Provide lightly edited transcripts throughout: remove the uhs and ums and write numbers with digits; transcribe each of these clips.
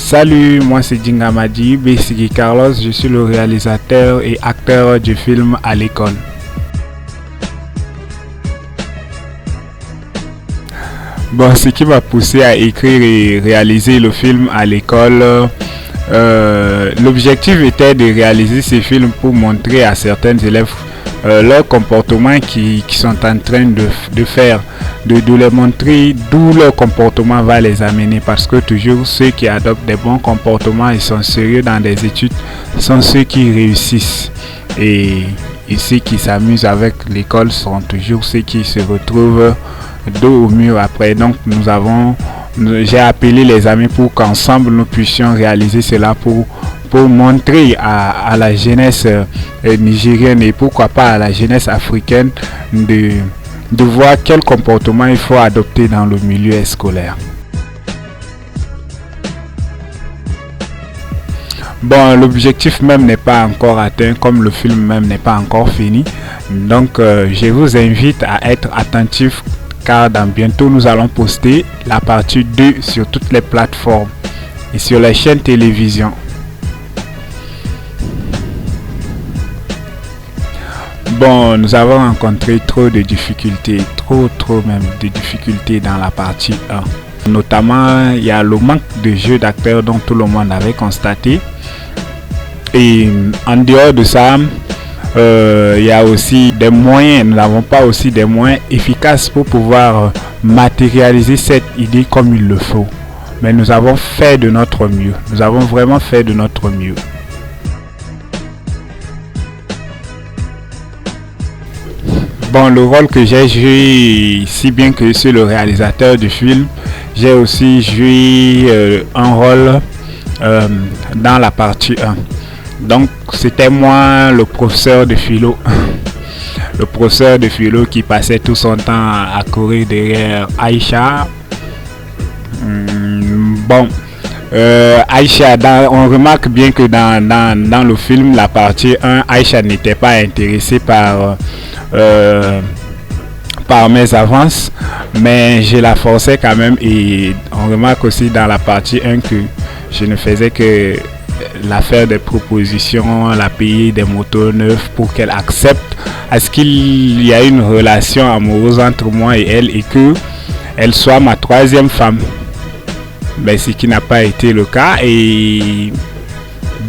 Salut, moi c'est Djingamadi Bessigui Carlos, je suis le réalisateur et acteur du film À l'école. Bon, ce qui m'a poussé à écrire et réaliser le film À l'école, l'objectif était de réaliser ce film pour montrer à certains élèves leur comportement qui sont en train de faire, de leur montrer d'où leur comportement va les amener, parce que toujours ceux qui adoptent des bons comportements et sont sérieux dans des études sont ceux qui réussissent, et ceux qui s'amusent avec l'école sont toujours ceux qui se retrouvent dos au mur après. Donc j'ai appelé les amis pour qu'ensemble nous puissions réaliser cela pour montrer à la jeunesse nigérienne et pourquoi pas à la jeunesse africaine de voir quel comportement il faut adopter dans le milieu scolaire. Bon, l'objectif même n'est pas encore atteint, comme le film même n'est pas encore fini. Donc je vous invite à être attentifs, car dans bientôt nous allons poster la partie 2 sur toutes les plateformes et sur les chaînes télévision. Bon, nous avons rencontré trop de difficultés, trop même de difficultés dans la partie 1. Notamment, il y a le manque de jeu d'acteurs dont tout le monde avait constaté. Et en dehors de ça, il y a aussi des moyens. Nous n'avons pas aussi des moyens efficaces pour pouvoir matérialiser cette idée comme il le faut. Mais nous avons fait de notre mieux. Nous avons vraiment fait de notre mieux. Bon, le rôle que j'ai joué, si bien que je suis le réalisateur du film, j'ai aussi joué un rôle dans la partie 1. Donc, c'était moi, le professeur de philo. Le professeur de philo qui passait tout son temps à courir derrière Aïcha. Bon, Aïcha, on remarque bien que dans le film, la partie 1, Aïcha n'était pas intéressée par mes avances, mais je la forçais quand même, et on remarque aussi dans la partie 1 que je ne faisais que l'affaire des propositions, la payer des motos neufs pour qu'elle accepte à ce qu'il y a une relation amoureuse entre moi et elle, et que elle soit ma troisième femme. Mais ce qui n'a pas été le cas, et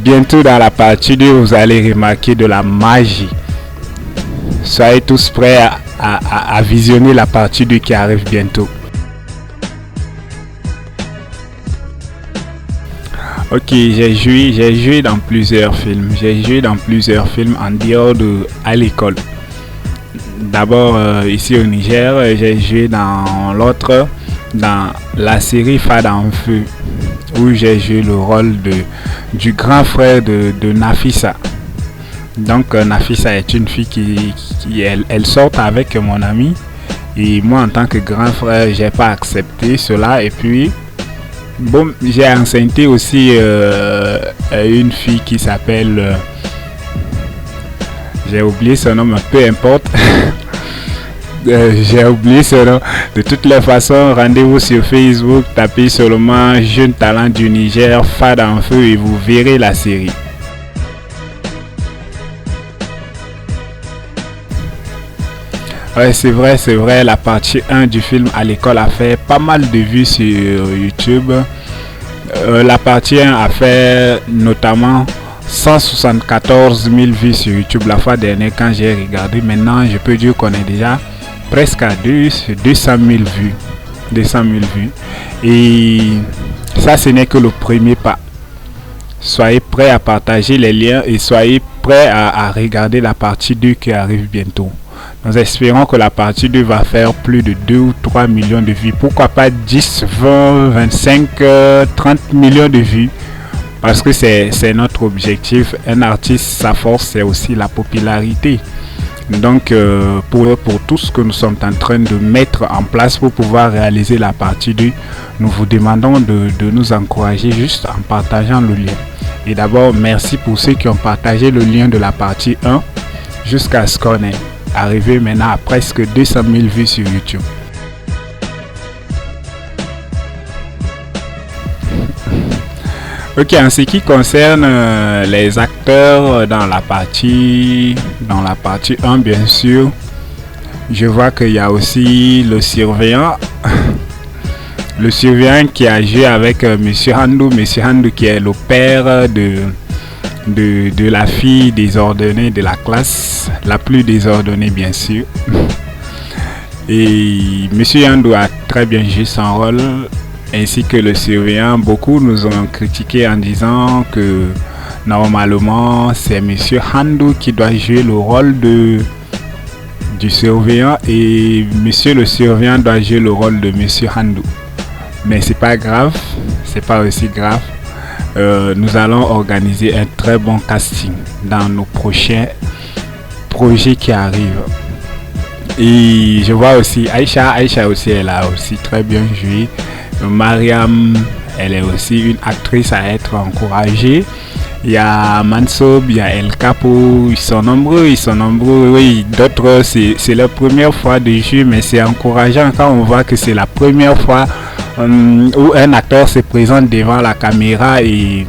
bientôt dans la partie 2 vous allez remarquer de la magie. Soyez tous prêts à visionner la partie 2 qui arrive bientôt. Ok, j'ai joué dans plusieurs films. J'ai joué dans plusieurs films en dehors de À l'école. D'abord ici au Niger, j'ai joué dans la série Fada en feu, où j'ai joué le rôle du grand frère de Nafissa. Donc Nafissa est une fille qui elle sort avec mon ami, et moi en tant que grand frère j'ai pas accepté cela, et puis bon, j'ai enceinté aussi une fille qui s'appelle j'ai oublié son nom, mais peu importe. J'ai oublié son nom. De toutes les façons, rendez-vous sur Facebook, tapez seulement Jeune Talent du Niger Fada en feu et vous verrez la série. Ouais, c'est vrai, la partie 1 du film À l'école a fait pas mal de vues sur YouTube. La partie 1 a fait notamment 174 000 vues sur YouTube la fois dernière quand j'ai regardé. Maintenant, je peux dire qu'on est déjà presque à 200 000 vues. 200 000 vues. Et ça, ce n'est que le premier pas. Soyez prêts à partager les liens et soyez prêts à regarder la partie 2 qui arrive bientôt. Nous espérons que la partie 2 va faire plus de 2 ou 3 millions de vues. Pourquoi pas 10, 20, 25, 30 millions de vues. Parce que c'est notre objectif. Un artiste, sa force, c'est aussi la popularité. Donc, pour tout ce que nous sommes en train de mettre en place pour pouvoir réaliser la partie 2, nous vous demandons de nous encourager juste en partageant le lien. Et d'abord, merci pour ceux qui ont partagé le lien de la partie 1 jusqu'à ce qu'on est arrivé maintenant à presque 200 000 vues sur YouTube. Ok, en ce qui concerne les acteurs dans la partie 1, bien sûr, je vois qu'il y a aussi le surveillant. Le surveillant qui a joué avec Monsieur Handou. Monsieur Handou qui est le père de la fille désordonnée de la classe, la plus désordonnée bien sûr. Et Monsieur Handou a très bien joué son rôle, ainsi que le surveillant. Beaucoup nous ont critiqué en disant que normalement c'est Monsieur Handou qui doit jouer le rôle du surveillant et Monsieur le surveillant doit jouer le rôle de Monsieur Handou. Mais c'est pas grave, c'est pas aussi grave. Nous allons organiser un très bon casting dans nos prochains projets qui arrivent. Et je vois aussi Aïcha aussi, elle a aussi très bien joué. Mariam, elle est aussi une actrice à être encouragée. Il y a Mansoub, il y a El Capo, ils sont nombreux. Oui, d'autres, c'est leur première fois de jeu, mais c'est encourageant quand on voit que c'est la première fois où un acteur se présente devant la caméra et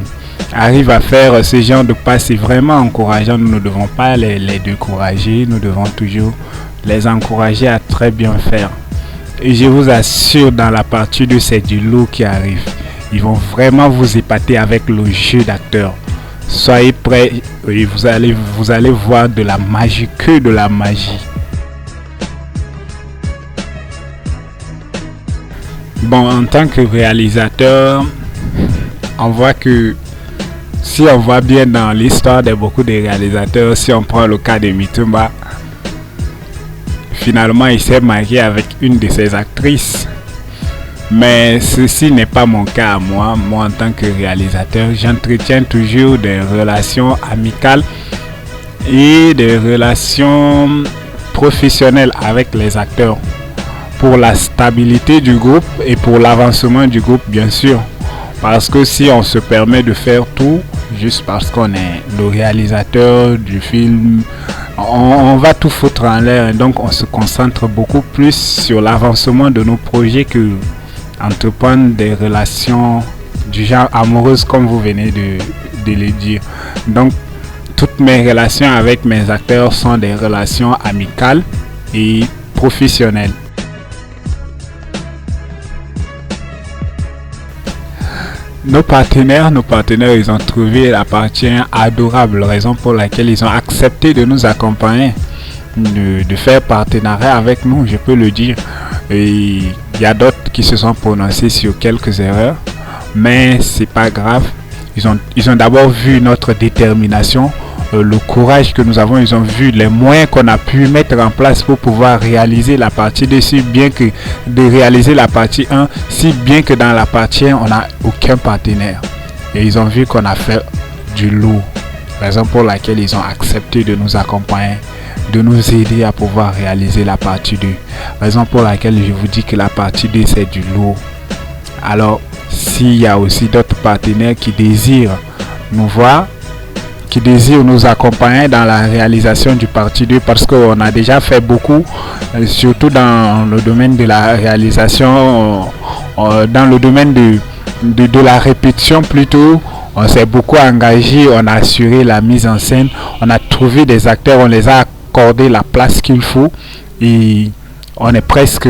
arrive à faire ce genre de pas. C'est vraiment encourageant. Nous ne devons pas les décourager, nous devons toujours les encourager à très bien faire. Et je vous assure, dans la partie 2, c'est du lourd qui arrive. Ils vont vraiment vous épater avec le jeu d'acteur. Soyez prêts et vous allez voir de la magie, que de la magie. Bon, en tant que réalisateur, on voit que si on voit bien dans l'histoire de beaucoup de réalisateurs, si on prend le cas de Mitumba, finalement il s'est marié avec une de ses actrices. Mais ceci n'est pas mon cas à moi. Moi, en tant que réalisateur, j'entretiens toujours des relations amicales et des relations professionnelles avec les acteurs pour la stabilité du groupe et pour l'avancement du groupe, bien sûr. Parce que si on se permet de faire tout juste parce qu'on est le réalisateur du film, on va tout foutre en l'air. Donc on se concentre beaucoup plus sur l'avancement de nos projets que entreprendre des relations du genre amoureuse, comme vous venez de le dire. Donc toutes mes relations avec mes acteurs sont des relations amicales et professionnelles. Nos partenaires, ils ont trouvé la partie adorable, raison pour laquelle ils ont accepté de nous accompagner, de faire partenariat avec nous, je peux le dire. Et il y a d'autres qui se sont prononcés sur quelques erreurs, mais c'est pas grave. Ils ont d'abord vu notre détermination, le courage que nous avons. Ils ont vu les moyens qu'on a pu mettre en place pour pouvoir réaliser la partie 2, si bien que de réaliser la partie 1, si bien que dans la partie 1 on n'a aucun partenaire. Et ils ont vu qu'on a fait du lourd, raison pour laquelle ils ont accepté de nous accompagner, de nous aider à pouvoir réaliser la partie 2. Raison pour laquelle je vous dis que la partie 2 c'est du lourd. Alors s'il y a aussi d'autres partenaires qui désirent nous voir, qui désirent nous accompagner dans la réalisation du partie 2, parce qu'on a déjà fait beaucoup, surtout dans le domaine de la réalisation, dans le domaine de la répétition plutôt. On s'est beaucoup engagé, on a assuré la mise en scène, on a trouvé des acteurs, on les a accordé la place qu'il faut et on est presque,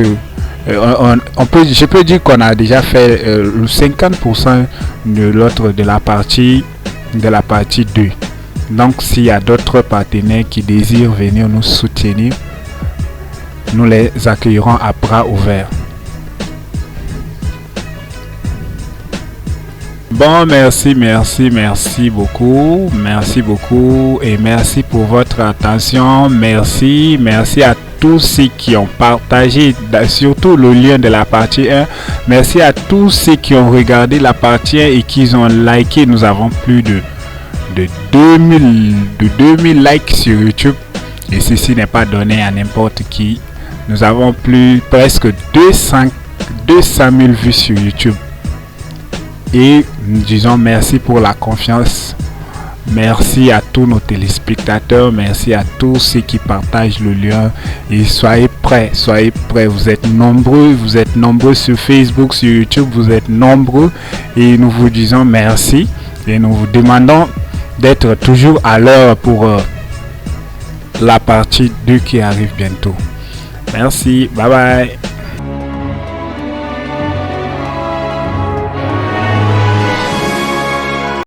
je peux dire qu'on a déjà fait le 50% de la partie 2. Donc s'il y a d'autres partenaires qui désirent venir nous soutenir, nous les accueillerons à bras ouverts. Bon, merci beaucoup et merci pour votre attention. Merci à tous ceux qui ont partagé surtout le lien de la partie 1. Merci à tous ceux qui ont regardé la partie 1 et qui ont liké. Nous avons plus de 2000 likes sur YouTube et ceci n'est pas donné à n'importe qui. Nous avons presque 200 000 vues sur YouTube. Et nous disons merci pour la confiance. Merci à tous nos téléspectateurs. Merci à tous ceux qui partagent le lien. Et soyez prêts. Vous êtes nombreux sur Facebook, sur YouTube. Vous êtes nombreux. Et nous vous disons merci. Et nous vous demandons d'être toujours à l'heure pour la partie 2 qui arrive bientôt. Merci, bye bye.